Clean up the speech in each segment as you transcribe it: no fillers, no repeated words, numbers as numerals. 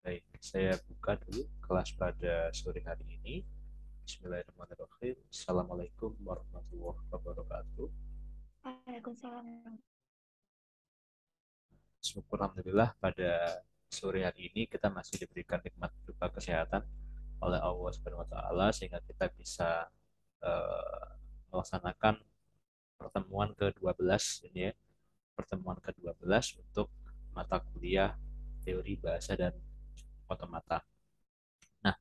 Baik, saya buka dulu kelas pada sore hari ini. Bismillahirrahmanirrahim. Assalamualaikum warahmatullahi wabarakatuh. Waalaikumsalam. Syukur Alhamdulillah pada sore hari ini kita masih diberikan nikmat berupa kesehatan oleh Allah Subhanahu wa taala sehingga kita bisa eh, melaksanakan pertemuan ke-12 ini ya, pertemuan ke-12 untuk mata kuliah teori bahasa dan otomata. Nah,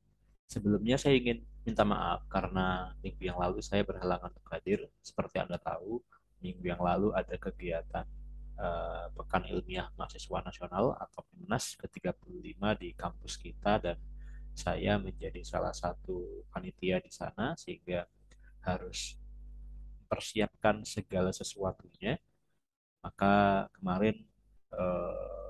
sebelumnya saya ingin minta maaf karena minggu yang lalu saya berhalangan untuk hadir. Seperti Anda tahu, minggu yang lalu ada kegiatan Pekan Ilmiah Mahasiswa Nasional atau PIMNAS ke-35 di kampus kita dan saya menjadi salah satu panitia di sana sehingga harus mempersiapkan segala sesuatunya. Maka kemarin eh,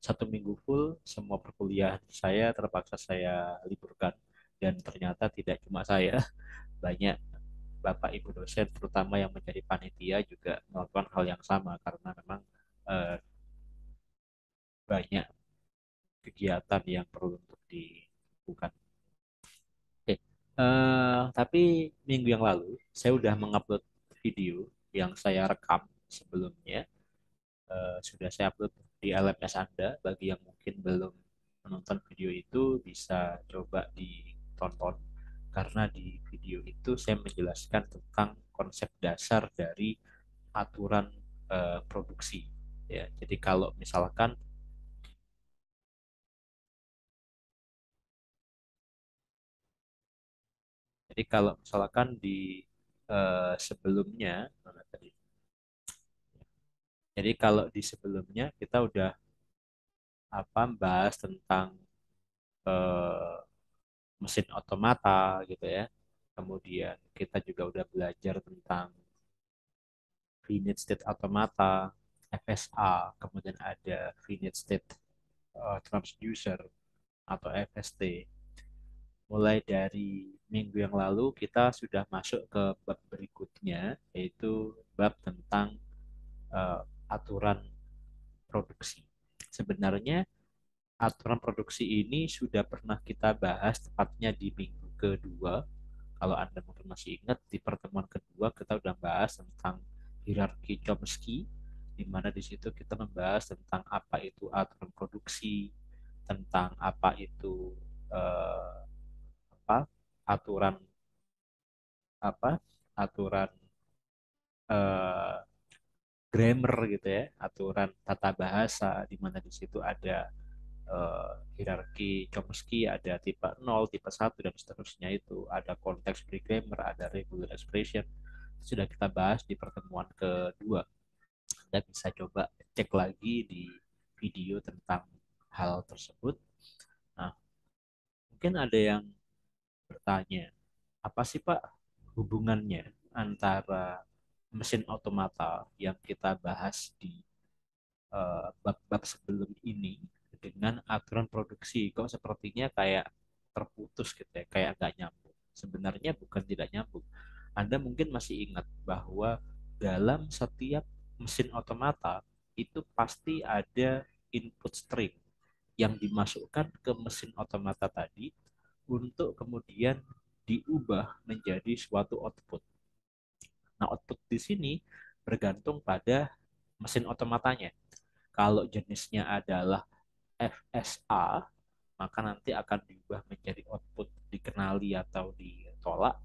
1 minggu full semua perkuliahan saya terpaksa saya liburkan dan ternyata tidak cuma saya, banyak Bapak Ibu dosen terutama yang menjadi panitia juga melakukan hal yang sama karena memang eh, banyak kegiatan yang perlu untuk dilakukan. Oke. Tapi minggu yang lalu saya sudah mengupload video yang saya rekam sebelumnya. Sudah saya upload di LMS Anda. Bagi yang mungkin belum menonton video itu bisa coba ditonton karena di video itu saya menjelaskan tentang konsep dasar dari aturan produksi ya. Jadi kalau misalkan di sebelumnya mana tadi? Jadi kalau di sebelumnya kita udah bahas tentang eh, mesin otomata gitu ya. Kemudian kita juga udah belajar tentang finite state automata, FSA, kemudian ada finite state transducer atau FST. Mulai dari minggu yang lalu kita sudah masuk ke bab berikutnya yaitu bab tentang eh, aturan produksi. Sebenarnya aturan produksi ini sudah pernah kita bahas tepatnya di minggu kedua. Kalau Anda mungkin masih ingat, di pertemuan kedua kita sudah bahas tentang hierarki Chomsky, di mana di situ kita membahas tentang apa itu aturan produksi, tentang apa itu eh, apa aturan apa aturan eh, grammar gitu ya, aturan tata bahasa, di mana di situ ada hierarki Chomsky, ada tipe 0, tipe 1 dan seterusnya itu, ada konteks free grammar, ada regular expression. Sudah kita bahas di pertemuan kedua. Anda bisa coba cek lagi di video tentang hal tersebut. Nah, mungkin ada yang bertanya, apa sih Pak hubungannya antara mesin otomata yang kita bahas di bab-bab sebelum ini dengan aturan produksi? Kok sepertinya kayak terputus gitu ya, kayak nggak nyambung. Sebenarnya bukan tidak nyambung. Anda mungkin masih ingat bahwa dalam setiap mesin otomata itu pasti ada input string yang dimasukkan ke mesin otomata tadi untuk kemudian diubah menjadi suatu output. Nah, output di sini bergantung pada mesin otomatanya. Kalau jenisnya adalah FSA, maka nanti akan diubah menjadi output dikenali atau ditolak.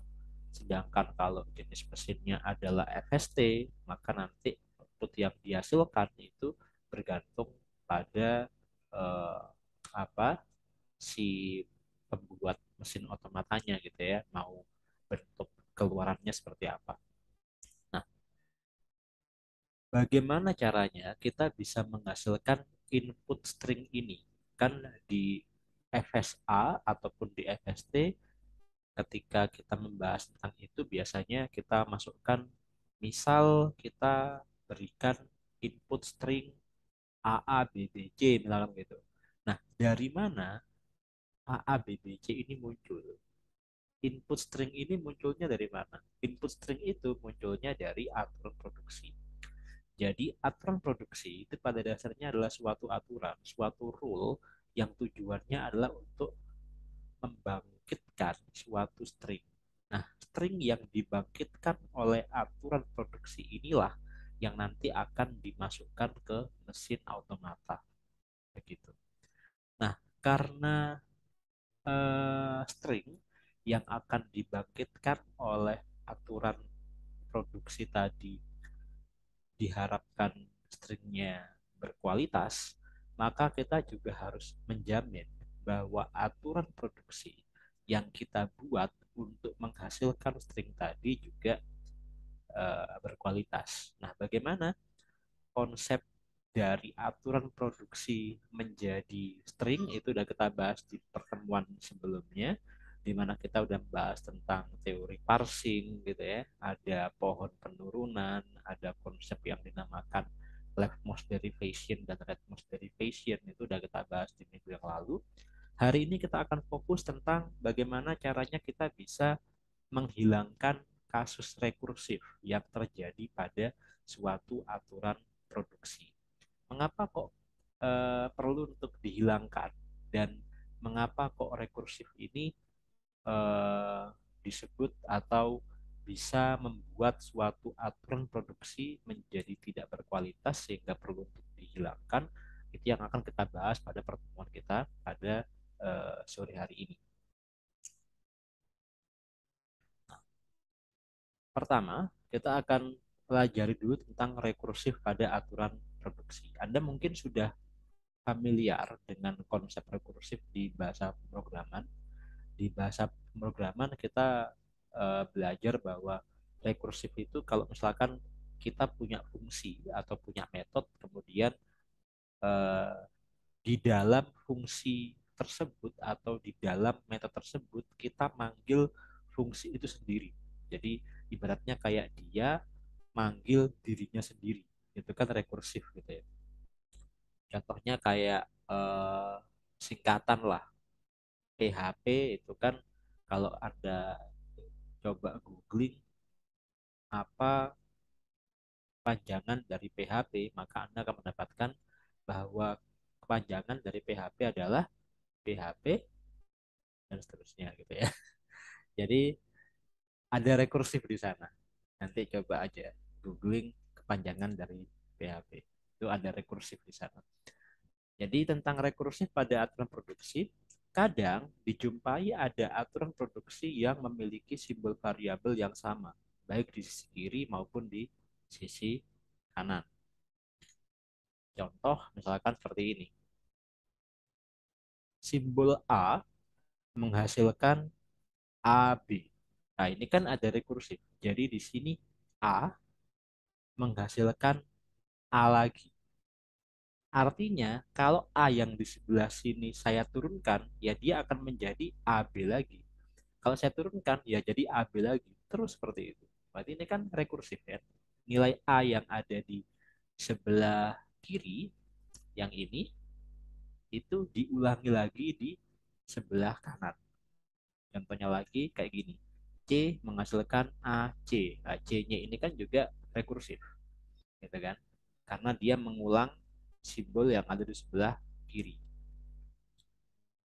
Sedangkan kalau jenis mesinnya adalah FST, maka nanti output yang dihasilkan itu bergantung pada eh, apa si pembuat mesin otomatanya gitu ya, mau bentuk keluarannya seperti apa. Nah, bagaimana caranya kita bisa menghasilkan input string ini? Kan di FSA ataupun di FST ketika kita membahas tentang itu biasanya kita masukkan, misal kita berikan input string AA, BBC misalkan gitu. Nah, dari mana AA, BBC ini muncul? Input string ini munculnya dari mana? Input string itu munculnya dari aturan produksi. Jadi aturan produksi itu pada dasarnya adalah suatu aturan, suatu rule yang tujuannya adalah untuk membangkitkan suatu string. Nah, string yang dibangkitkan oleh aturan produksi inilah yang nanti akan dimasukkan ke mesin automata. Begitu. Nah, karena string yang akan dibangkitkan oleh aturan produksi tadi diharapkan stringnya berkualitas, maka kita juga harus menjamin bahwa aturan produksi yang kita buat untuk menghasilkan string tadi juga berkualitas. Nah, bagaimana konsep dari aturan produksi menjadi string itu udah kita bahas di pertemuan sebelumnya, di mana kita udah bahas tentang teori parsing gitu ya, ada pohon penurunan, ada konsep yang dinamakan leftmost derivation dan rightmost derivation, itu udah kita bahas di minggu yang lalu. Hari ini kita akan fokus tentang bagaimana caranya kita bisa menghilangkan kasus rekursif yang terjadi pada suatu aturan produksi. Mengapa kok perlu untuk dihilangkan dan mengapa kok rekursif ini eh, disebut atau bisa membuat suatu aturan produksi menjadi tidak berkualitas sehingga perlu untuk dihilangkan, itu yang akan kita bahas pada pertemuan kita pada sore hari ini. Pertama, kita akan pelajari dulu tentang rekursif pada aturan produksi. Anda mungkin sudah familiar dengan konsep rekursif di bahasa pemrograman. Di bahasa pemrograman kita belajar bahwa rekursif itu kalau misalkan kita punya fungsi atau punya metode, kemudian eh, di dalam fungsi tersebut atau di dalam metode tersebut kita manggil fungsi itu sendiri. Jadi ibaratnya kayak dia manggil dirinya sendiri. Itu kan rekursif gitu ya. Contohnya kayak singkatan lah. PHP itu kan kalau Anda coba googling apa kepanjangan dari PHP, maka Anda akan mendapatkan bahwa kepanjangan dari PHP adalah PHP dan seterusnya gitu ya. Jadi ada rekursif di sana. Nanti coba aja googling kepanjangan dari PHP. Itu ada rekursif di sana. Jadi tentang rekursif pada aturan produksi, kadang dijumpai ada aturan produksi yang memiliki simbol variabel yang sama, baik di sisi kiri maupun di sisi kanan. Contoh misalkan seperti ini. Simbol A menghasilkan AB. Nah, ini kan ada rekursif. Jadi di sini A menghasilkan A lagi. Artinya, kalau A yang di sebelah sini saya turunkan, ya dia akan menjadi AB lagi. Kalau saya turunkan, ya jadi AB lagi. Terus seperti itu. Berarti ini kan rekursif ya. Nilai A yang ada di sebelah kiri, yang ini, itu diulangi lagi di sebelah kanan. Contohnya lagi kayak gini. C menghasilkan AC. Nah, C-nya ini kan juga rekursif. Gitu kan. Karena dia mengulang simbol yang ada di sebelah kiri.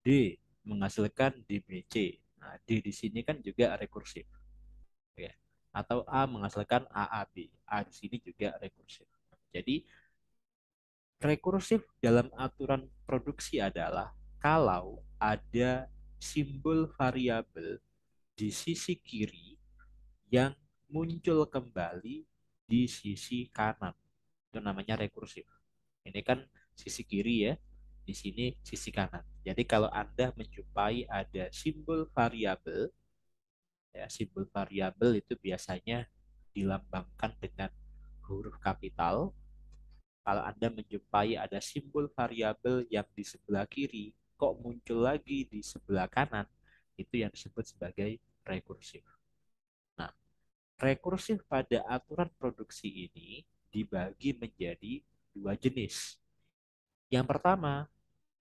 D menghasilkan DBC. Nah, D di sini kan juga rekursif. Ya. Atau A menghasilkan AAB. A di sini juga rekursif. Jadi, rekursif dalam aturan produksi adalah kalau ada simbol variabel di sisi kiri yang muncul kembali di sisi kanan. Itu namanya rekursif. Ini kan sisi kiri ya, di sini sisi kanan. Jadi kalau Anda menjumpai ada simbol variabel, ya simbol variabel itu biasanya dilambangkan dengan huruf kapital. Kalau Anda menjumpai ada simbol variabel yang di sebelah kiri, kok muncul lagi di sebelah kanan, itu yang disebut sebagai rekursif. Nah, rekursif pada aturan produksi ini dibagi menjadi dua jenis. Yang pertama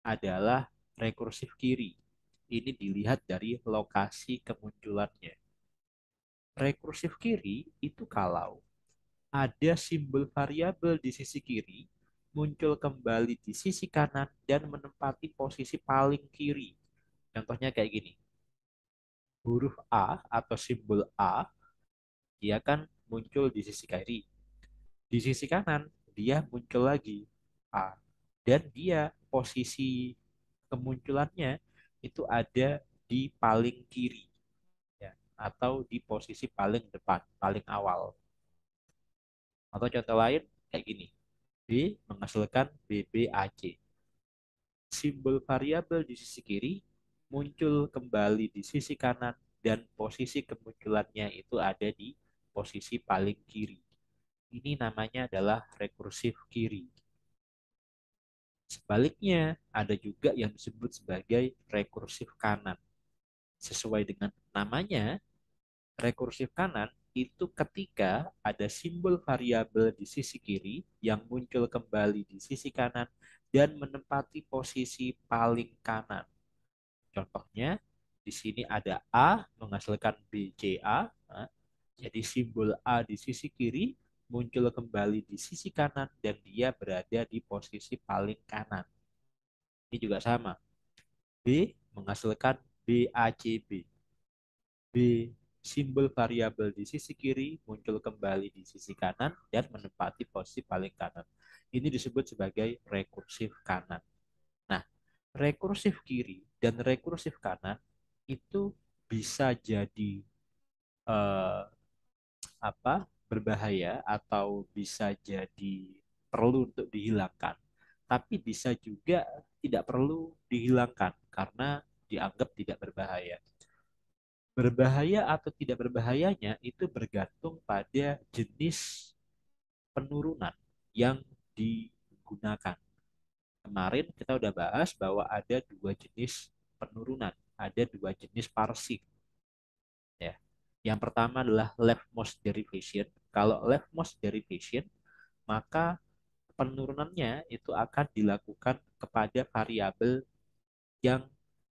adalah rekursif kiri. Ini dilihat dari lokasi kemunculannya. Rekursif kiri itu kalau ada simbol variabel di sisi kiri, muncul kembali di sisi kanan dan menempati posisi paling kiri. Contohnya kayak gini. Huruf A atau simbol A, dia kan muncul di sisi kiri. Di sisi kanan, dia muncul lagi A. Dan dia posisi kemunculannya itu ada di paling kiri, ya, atau di posisi paling depan, paling awal. Atau contoh lain kayak gini. B menghasilkan BBAC. Simbol variabel di sisi kiri muncul kembali di sisi kanan dan posisi kemunculannya itu ada di posisi paling kiri. Ini namanya adalah rekursif kiri. Sebaliknya, ada juga yang disebut sebagai rekursif kanan. Sesuai dengan namanya, rekursif kanan itu ketika ada simbol variabel di sisi kiri yang muncul kembali di sisi kanan dan menempati posisi paling kanan. Contohnya, di sini ada A menghasilkan BCA. Nah, jadi simbol A di sisi kiri muncul kembali di sisi kanan dan dia berada di posisi paling kanan. Ini juga sama. B menghasilkan BACB. B simbol variabel di sisi kiri muncul kembali di sisi kanan dan menempati posisi paling kanan. Ini disebut sebagai rekursif kanan. Nah, rekursif kiri dan rekursif kanan itu bisa jadi eh, berbahaya atau bisa jadi perlu untuk dihilangkan, tapi bisa juga tidak perlu dihilangkan karena dianggap tidak berbahaya. Berbahaya atau tidak berbahayanya itu bergantung pada jenis penurunan yang digunakan. Kemarin kita udah bahas bahwa ada dua jenis penurunan, ada dua jenis parsing. Ya. Yang pertama adalah leftmost derivation. Kalau leftmost derivation, maka penurunannya itu akan dilakukan kepada variabel yang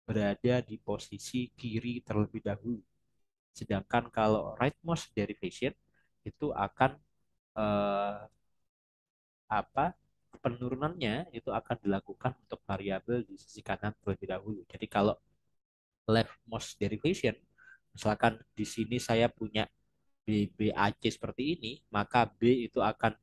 berada di posisi kiri terlebih dahulu. Sedangkan kalau rightmost derivation itu akan eh, apa penurunannya itu akan dilakukan untuk variabel di sisi kanan terlebih dahulu. Jadi kalau leftmost derivation, misalkan di sini saya punya BBAC seperti ini, maka B itu akan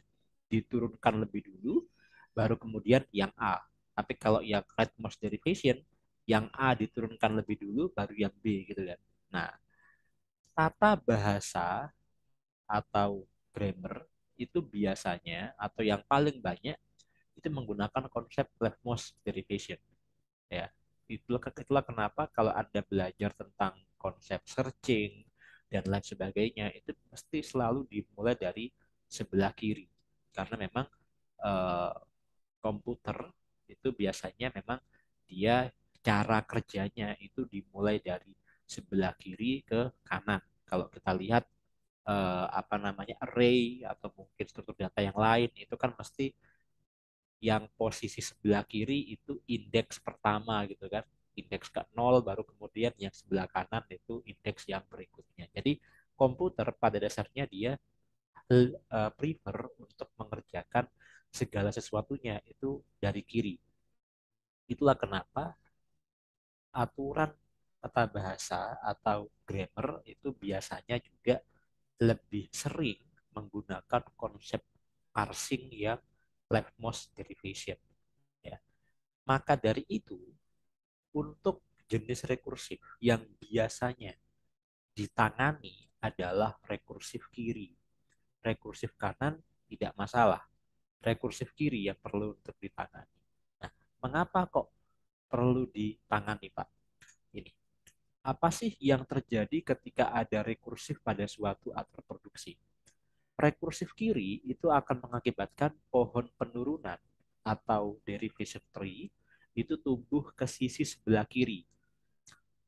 diturunkan lebih dulu, baru kemudian yang A. Tapi kalau yang rightmost derivation, yang A diturunkan lebih dulu, baru yang B gitu kan. Nah, tata bahasa atau grammar itu biasanya atau yang paling banyak itu menggunakan konsep leftmost derivation. Ya, itulah kenapa kalau Anda belajar tentang konsep searching dan lain sebagainya itu mesti selalu dimulai dari sebelah kiri karena memang eh, komputer itu biasanya memang dia cara kerjanya itu dimulai dari sebelah kiri ke kanan. Kalau kita lihat array atau mungkin struktur data yang lain itu kan mesti yang posisi sebelah kiri itu indeks pertama gitu kan, indeks ke nol, baru kemudian yang sebelah kanan itu indeks yang berikutnya. Jadi komputer pada dasarnya dia prefer untuk mengerjakan segala sesuatunya itu dari kiri. Itulah kenapa aturan tata bahasa atau grammar itu biasanya juga lebih sering menggunakan konsep parsing yang leftmost derivation, ya. Maka dari itu, untuk jenis rekursif yang biasanya ditangani adalah rekursif kiri. Rekursif kanan tidak masalah. Rekursif kiri yang perlu untuk ditangani. Nah, mengapa kok perlu ditangani, Pak? Ini. Apa sih yang terjadi ketika ada rekursif pada suatu atur produksi? Rekursif kiri itu akan mengakibatkan pohon penurunan atau derivation tree itu tumbuh ke sisi sebelah kiri.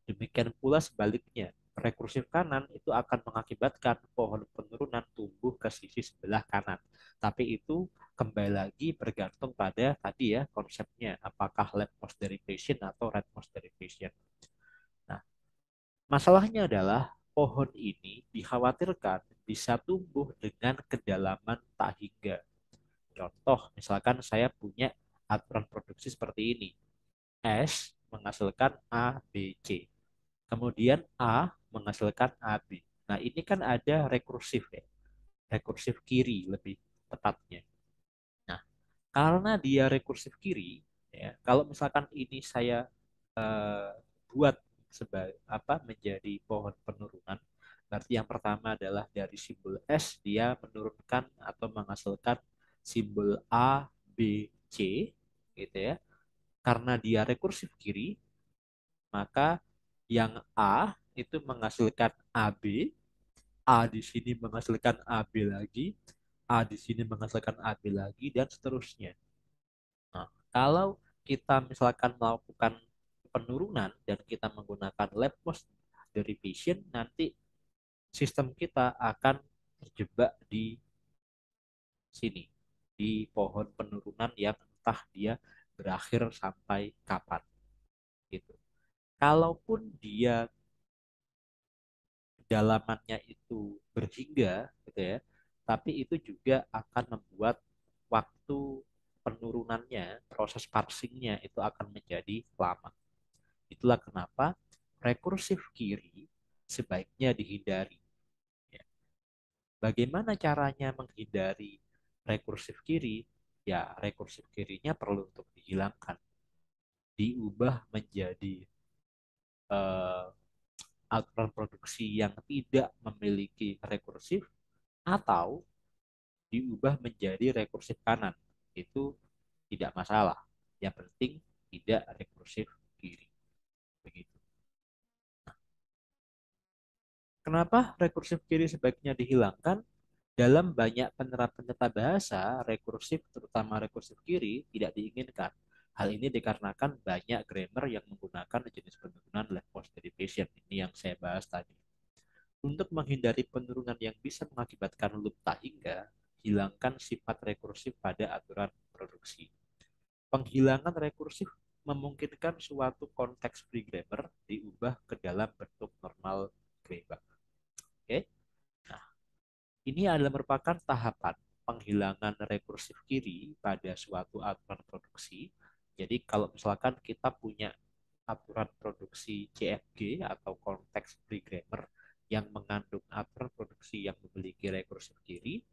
Demikian pula sebaliknya, rekursif kanan itu akan mengakibatkan pohon penurunan tumbuh ke sisi sebelah kanan. Tapi itu kembali lagi bergantung pada tadi ya konsepnya, apakah leftmost derivation atau rightmost derivation. Nah, masalahnya adalah pohon ini dikhawatirkan bisa tumbuh dengan kedalaman tak hingga. Contoh, misalkan saya punya aturan produksi seperti ini. S menghasilkan A, B, C. Kemudian A menghasilkan A, B. Nah, ini kan ada rekursif ya. Rekursif kiri lebih tepatnya. Nah, karena dia rekursif kiri, ya, kalau misalkan ini saya eh, buat sebagai apa menjadi pohon penurunan, berarti yang pertama adalah dari simbol S dia menurunkan atau menghasilkan simbol A, B, C, gitu ya. Karena dia rekursif kiri, maka yang A itu menghasilkan AB, A di sini menghasilkan AB lagi, A di sini menghasilkan AB lagi, dan seterusnya. Nah, kalau kita misalkan melakukan penurunan dan kita menggunakan Laplace derivation, nanti sistem kita akan terjebak di sini, di pohon penurunan yang entah dia berakhir sampai kapan. Gitu. Kalaupun dia kedalamannya itu berhingga, gitu ya, tapi itu juga akan membuat waktu penurunannya, proses parsingnya itu akan menjadi lama. Itulah kenapa rekursif kiri sebaiknya dihindari. Ya. Bagaimana caranya menghindari rekursif kiri? Ya, rekursif kirinya perlu untuk dihilangkan, diubah menjadi eh, aturan produksi yang tidak memiliki rekursif atau diubah menjadi rekursif kanan. Itu tidak masalah. Yang penting tidak rekursif kiri. Begitu. Kenapa rekursif kiri sebaiknya dihilangkan? Dalam banyak penerapan tata bahasa, rekursif, terutama rekursif kiri, tidak diinginkan. Hal ini dikarenakan banyak grammar yang menggunakan jenis penurunan left post derivation. Ini yang saya bahas tadi. Untuk menghindari penurunan yang bisa mengakibatkan loop tak hingga, hilangkan sifat rekursif pada aturan produksi. Penghilangan rekursif memungkinkan suatu konteks free grammar diubah ke dalam bentuk normal grammar. Oke, nah ini adalah merupakan tahapan penghilangan rekursif kiri pada suatu aturan produksi. Jadi kalau misalkan kita punya aturan produksi CFG atau konteks free grammar yang mengandung aturan produksi yang memiliki rekursif kiri,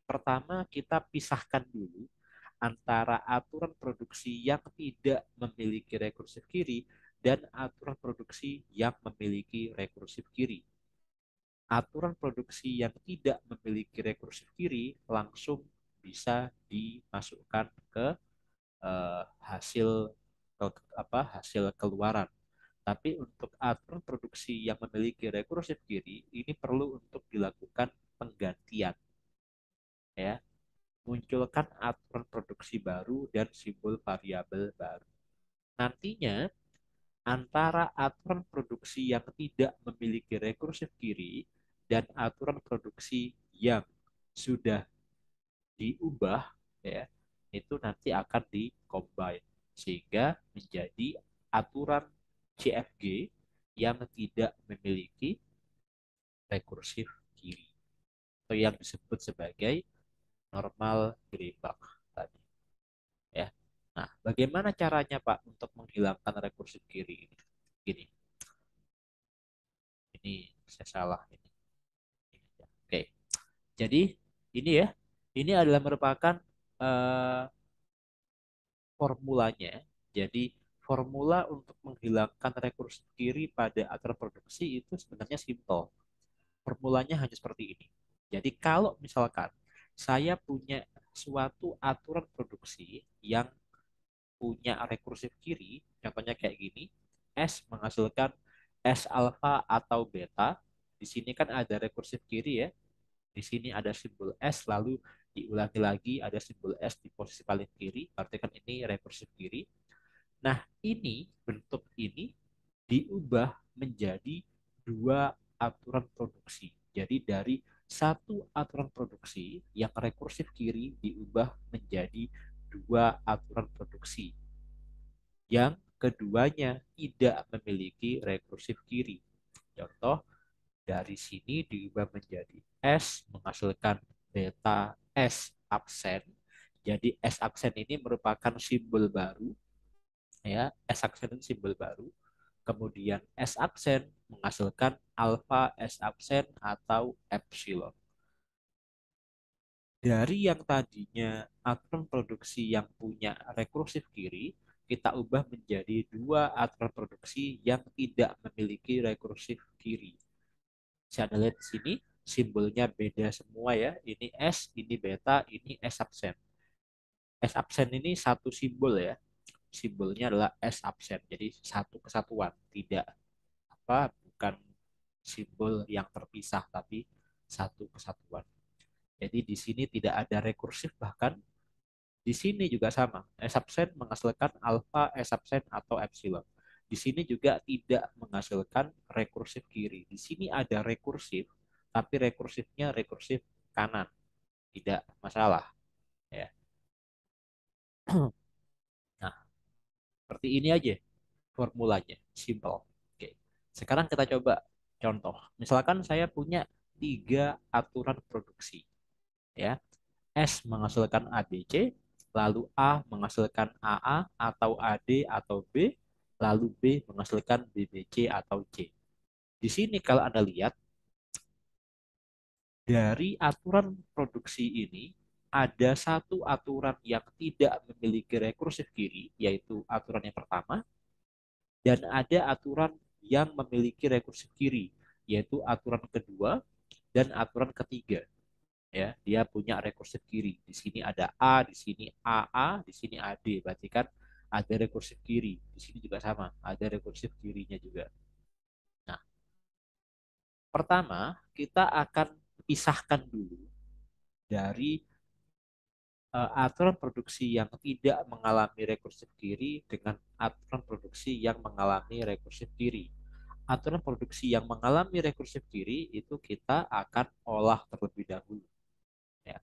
pertama kita pisahkan dulu antara aturan produksi yang tidak memiliki rekursif kiri dan aturan produksi yang memiliki rekursif kiri. Aturan produksi yang tidak memiliki rekursif kiri langsung bisa dimasukkan ke hasil hasil keluaran. Tapi untuk aturan produksi yang memiliki rekursif kiri ini perlu untuk dilakukan penggantian, ya. Munculkan aturan produksi baru dan simbol variabel baru. Nantinya antara aturan produksi yang tidak memiliki rekursif kiri dan aturan produksi yang sudah diubah, ya, itu nanti akan di-combine sehingga menjadi aturan CFG yang tidak memiliki rekursif kiri atau yang disebut sebagai normal Greibach tadi, ya. Nah, bagaimana caranya Pak untuk menghilangkan rekursif kiri ini? Gini, ini saya salah ini. Oke, jadi ini ya, ini adalah merupakan eh, formulanya. Jadi formula untuk menghilangkan rekursif kiri pada aturan produksi itu sebenarnya simple. Formulanya hanya seperti ini. Jadi kalau misalkan saya punya suatu aturan produksi yang punya rekursif kiri, contohnya kayak gini, S menghasilkan S alfa atau beta. Di sini kan ada rekursif kiri ya. Di sini ada simbol S, lalu diulangi lagi ada simbol S di posisi paling kiri, berarti kan ini rekursif kiri. Nah, ini bentuk ini diubah menjadi dua aturan produksi. Jadi dari satu aturan produksi yang rekursif kiri diubah menjadi dua aturan produksi yang keduanya tidak memiliki rekursif kiri. Contoh, dari sini diubah menjadi S menghasilkan beta S absen Jadi S aksen ini merupakan simbol baru, ya. S aksen itu simbol baru. Kemudian S aksen menghasilkan alfa S aksen atau epsilon. Dari yang tadinya aturan produksi yang punya rekursif kiri, kita ubah menjadi dua aturan produksi yang tidak memiliki rekursif kiri. Bisa Anda lihat di sini, simbolnya beda semua ya. Ini S, ini beta, ini S absen. S absen ini satu simbol ya. Simbolnya adalah S absen. Jadi satu kesatuan, tidak bukan simbol yang terpisah tapi satu kesatuan. Jadi di sini tidak ada rekursif, bahkan di sini juga sama. S absen menghasilkan alfa S absen atau epsilon. Di sini juga tidak menghasilkan rekursif kiri. Di sini ada rekursif, tapi rekursifnya rekursif kanan. Tidak masalah. Ya. Nah, seperti ini aja formulanya. Simple. Oke. Sekarang kita coba contoh. Misalkan saya punya tiga aturan produksi. Ya. S menghasilkan ABC, lalu A menghasilkan AA atau AD atau B, lalu B menghasilkan BBC atau C. Di sini kalau Anda lihat, dari aturan produksi ini, ada satu aturan yang tidak memiliki rekursif kiri, yaitu aturan yang pertama, dan ada aturan yang memiliki rekursif kiri, yaitu aturan kedua dan aturan ketiga. Ya, dia punya rekursif kiri. Di sini ada A, di sini AA, di sini AD. Berarti kan ada rekursif kiri. Di sini juga sama, ada rekursif kirinya juga. Nah, pertama kita akan pisahkan dulu dari aturan produksi yang tidak mengalami rekursif kiri dengan aturan produksi yang mengalami rekursif kiri. Aturan produksi yang mengalami rekursif kiri itu kita akan olah terlebih dahulu. Ya.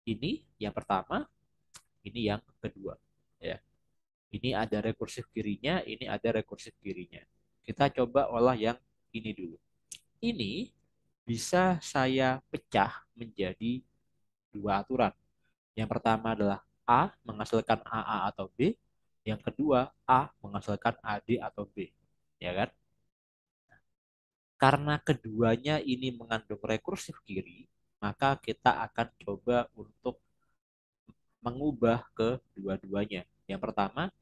Ini yang pertama, ini yang kedua. Ya. Ini ada rekursif kirinya, ini ada rekursif kirinya. Kita coba olah yang ini dulu. Ini bisa saya pecah menjadi dua aturan. Yang pertama adalah A menghasilkan AA atau B. Yang kedua, A menghasilkan AD atau B. Ya kan? Karena keduanya ini mengandung rekursif kiri, maka kita akan coba untuk mengubah ke dua-duanya. Yang pertama,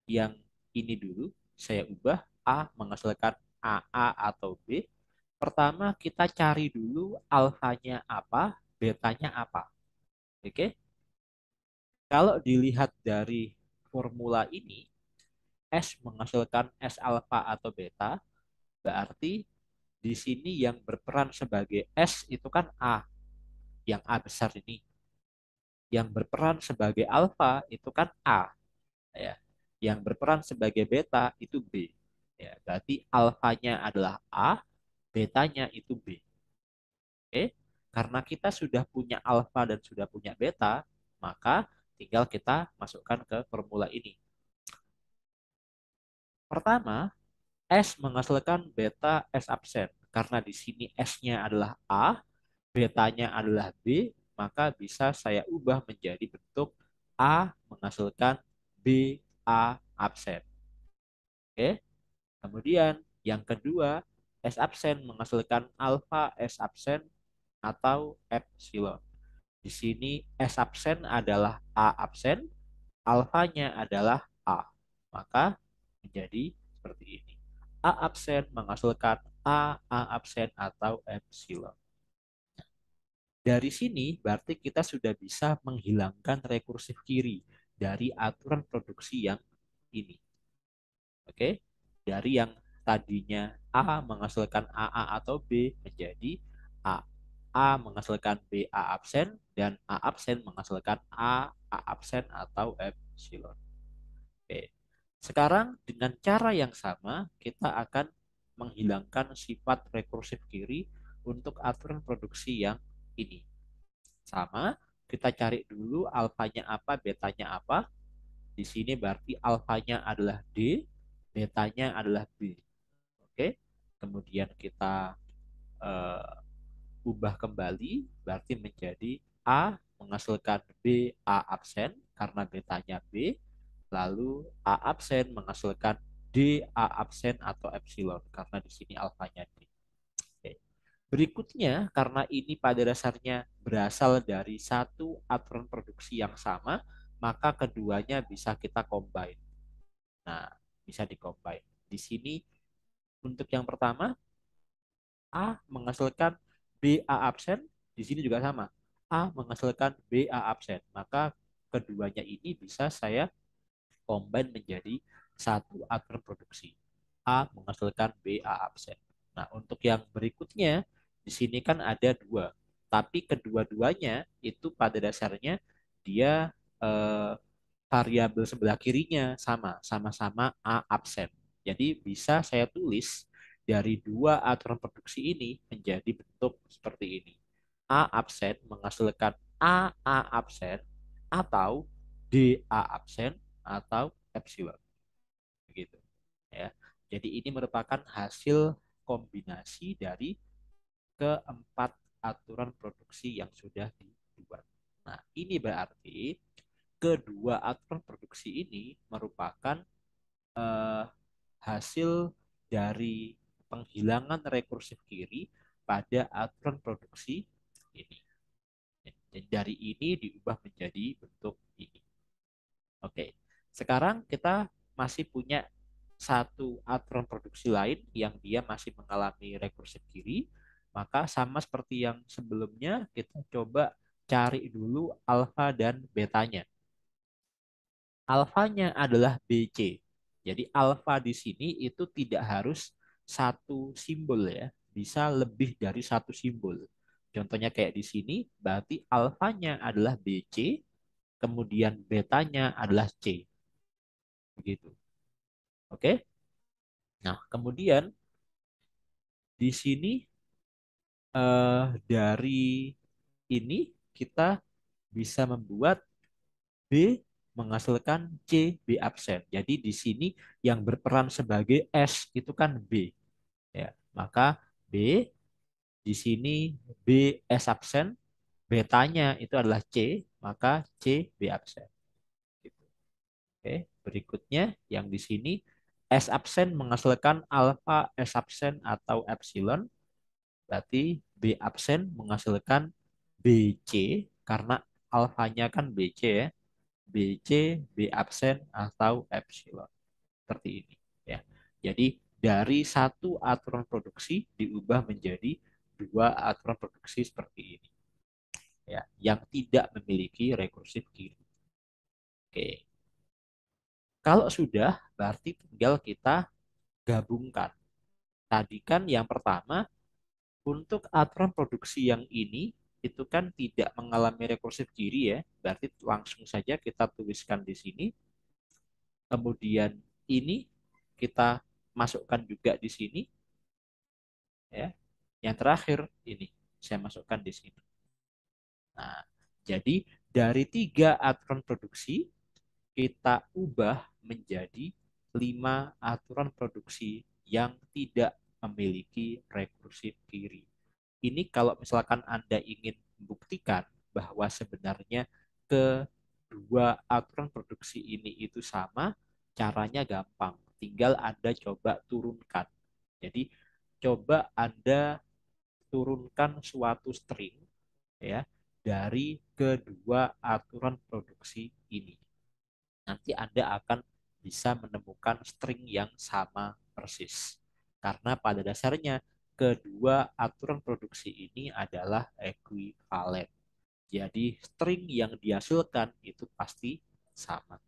yang ini dulu saya ubah, A menghasilkan AA atau B. Pertama kita cari dulu alfanya apa, betanya apa. Oke? Kalau dilihat dari formula ini, S menghasilkan S alfa atau beta, berarti di sini yang berperan sebagai S itu kan A, yang A besar ini. Yang berperan sebagai alfa itu kan A, ya. Yang berperan sebagai beta itu B. Ya, berarti alfanya adalah A, betanya itu B. Oke, karena kita sudah punya alfa dan sudah punya beta, maka tinggal kita masukkan ke formula ini. Pertama, S menghasilkan beta S absen. Karena di sini S-nya adalah A, betanya adalah B, maka bisa saya ubah menjadi bentuk A menghasilkan B A absen. Oke. Kemudian yang kedua, S absen menghasilkan alfa S absen atau epsilon. Di sini S absen adalah A absen, alfanya adalah A. Maka menjadi seperti ini. A absen menghasilkan A absen atau epsilon. Dari sini berarti kita sudah bisa menghilangkan rekursif kiri dari aturan produksi yang ini. Oke, dari yang tadinya A menghasilkan AA atau B menjadi A. A menghasilkan B A absen dan A absen menghasilkan A absen atau epsilon. Oke. Sekarang dengan cara yang sama kita akan menghilangkan sifat rekursif kiri untuk aturan produksi yang ini. Sama, kita cari dulu alfanya apa, betanya apa. Di sini berarti alfanya adalah D, betanya adalah B. Oke. Kemudian kita ubah kembali berarti menjadi A menghasilkan B A absen karena betanya B, lalu A absen menghasilkan D A absen atau epsilon karena di sini alfanya D. Oke. Berikutnya, karena ini pada dasarnya berasal dari satu aturan produksi yang sama, maka keduanya bisa kita combine. Nah, bisa di-combine. Di sini untuk yang pertama, A menghasilkan BA absen, di sini juga sama. A menghasilkan BA absen. Maka keduanya ini bisa saya combine menjadi satu aturan produksi. A menghasilkan BA absen. Nah, untuk yang berikutnya, di sini kan ada dua. Tapi kedua-duanya itu pada dasarnya dia eh, variabel sebelah kirinya sama, sama-sama A absen. Jadi bisa saya tulis dari dua aturan produksi ini menjadi bentuk seperti ini. A absen menghasilkan A absen atau DA absen atau epsilon. Begitu. Ya. Jadi ini merupakan hasil kombinasi dari keempat aturan produksi yang sudah dibuat. Nah, ini berarti kedua aturan produksi ini merupakan eh, hasil dari penghilangan rekursif kiri pada aturan produksi ini. Dan dari ini diubah menjadi bentuk ini. Oke, sekarang kita masih punya satu aturan produksi lain yang dia masih mengalami rekursif kiri. Maka sama seperti yang sebelumnya, kita coba cari dulu alfa dan betanya. Alfanya adalah BC. Jadi alfa di sini itu tidak harus satu simbol ya, bisa lebih dari satu simbol. Contohnya kayak di sini, berarti alfanya adalah BC, kemudian betanya adalah C. Begitu. Oke? Nah, kemudian di sini dari ini kita bisa membuat B menghasilkan C B absen. Jadi di sini yang berperan sebagai S itu kan B. Ya, maka B di sini B S absen, betanya itu adalah C, maka C B absen. Gitu. Oke, berikutnya yang di sini S absen menghasilkan alfa S absen atau epsilon, berarti B absen menghasilkan BC karena alfanya kan BC ya. BC, B absen atau epsilon. Seperti ini ya. Jadi dari satu aturan produksi diubah menjadi dua aturan produksi seperti ini ya, yang tidak memiliki rekursif kiri. Oke. Kalau sudah berarti tinggal kita gabungkan. Tadi kan yang pertama untuk aturan produksi yang ini itu kan tidak mengalami rekursif kiri ya, berarti langsung saja kita tuliskan di sini. Kemudian ini kita masukkan juga di sini ya. Yang terakhir ini saya masukkan di sini. Nah, jadi dari tiga aturan produksi kita ubah menjadi lima aturan produksi yang tidak memiliki rekursif kiri. Ini kalau misalkan Anda ingin membuktikan bahwa sebenarnya kedua aturan produksi ini itu sama, caranya gampang. Tinggal Anda coba turunkan. Jadi coba Anda turunkan suatu string ya dari kedua aturan produksi ini. Nanti Anda akan bisa menemukan string yang sama persis. Karena pada dasarnya kedua aturan produksi ini adalah ekuivalen. Jadi string yang dihasilkan itu pasti sama.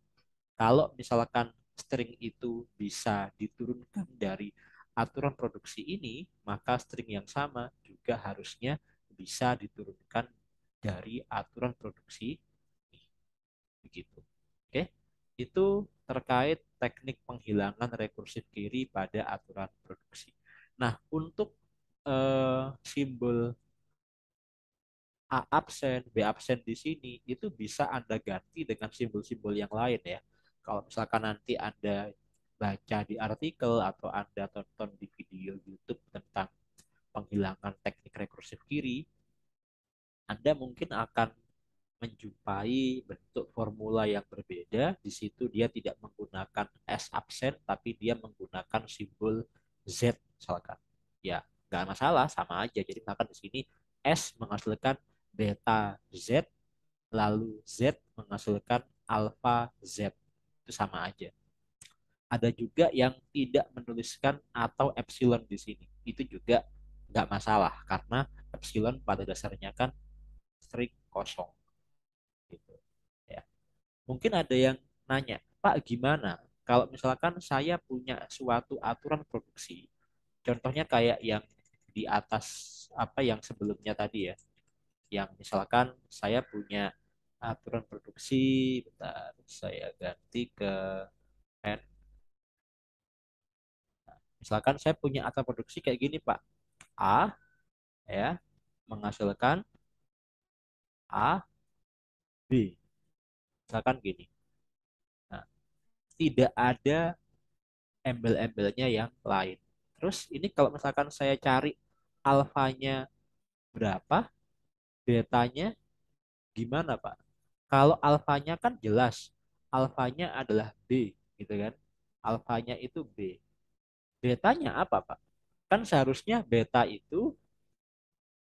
Kalau misalkan string itu bisa diturunkan dari aturan produksi ini, maka string yang sama juga harusnya bisa diturunkan dari aturan produksi ini. Begitu. Oke, itu terkait teknik penghilangan rekursif kiri pada aturan produksi. Nah, untuk simbol A absen, B absen di sini itu bisa Anda ganti dengan simbol-simbol yang lain ya. Kalau misalkan nanti Anda baca di artikel atau Anda tonton di video YouTube tentang penghilangan teknik rekursif kiri, Anda mungkin akan menjumpai bentuk formula yang berbeda. Di situ dia tidak menggunakan S absen, tapi dia menggunakan simbol Z misalkan. Ya, nggak masalah, sama aja. Jadi misalkan di sini S menghasilkan beta Z, lalu Z menghasilkan alpha Z. Itu sama aja. Ada juga yang tidak menuliskan atau epsilon di sini. Itu juga nggak masalah, karena epsilon pada dasarnya kan string kosong. Gitu. Ya. Mungkin ada yang nanya, Pak, gimana kalau misalkan saya punya suatu aturan produksi, contohnya kayak yang di atas apa yang sebelumnya tadi ya, yang misalkan saya punya aturan produksi, bentar, saya ganti ke N. Misalkan saya punya aturan produksi kayak gini, Pak. A ya menghasilkan A, B. Misalkan gini. Nah, tidak ada embel-embelnya yang lain. Terus ini kalau misalkan saya cari alfanya berapa, betanya gimana, Pak? Kalau alfanya kan jelas, alfanya adalah B, gitu kan? Alfanya itu B. Betanya apa, Pak? Kan seharusnya beta itu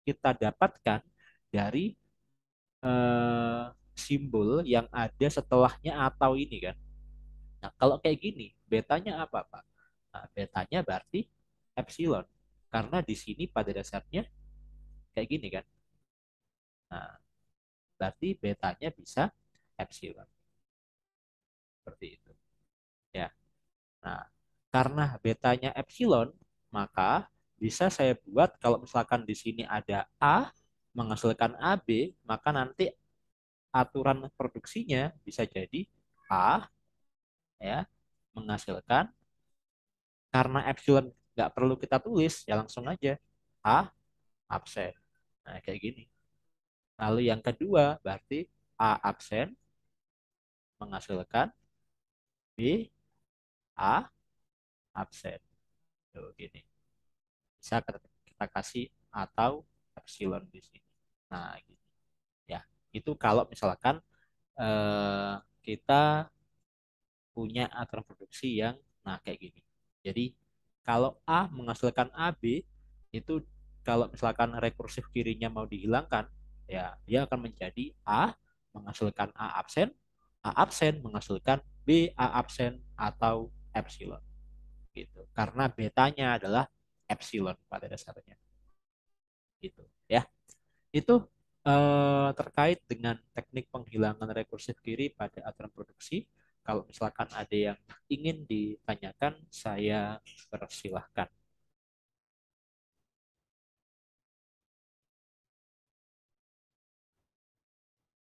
kita dapatkan dari simbol yang ada setelahnya atau ini kan. Nah, kalau kayak gini, betanya apa, Pak? Nah, betanya berarti epsilon. Karena di sini pada dasarnya kayak gini kan. Nah, berarti betanya bisa epsilon. Seperti itu. Ya. Nah, karena betanya epsilon, maka bisa saya buat kalau misalkan di sini ada A menghasilkan AB, maka nanti aturan produksinya bisa jadi A ya menghasilkan, karena epsilon nggak perlu kita tulis ya langsung aja A absen. Nah, kayak gini. Lalu yang kedua berarti A absen menghasilkan B A absen. Tuh, gini. Bisa kita kasih atau epsilon di sini. Nah, gitu. Ya, itu kalau misalkan kita punya aturan produksi yang nah kayak gini. Jadi kalau A menghasilkan AB itu kalau misalkan rekursif kirinya mau dihilangkan, ya dia akan menjadi A menghasilkan A absen menghasilkan B A absen atau epsilon gitu. Karena betanya adalah epsilon pada dasarnya gitu ya. Itu terkait dengan teknik penghilangan rekursif kiri pada aturan produksi. Kalau misalkan ada yang ingin ditanyakan, saya persilahkan.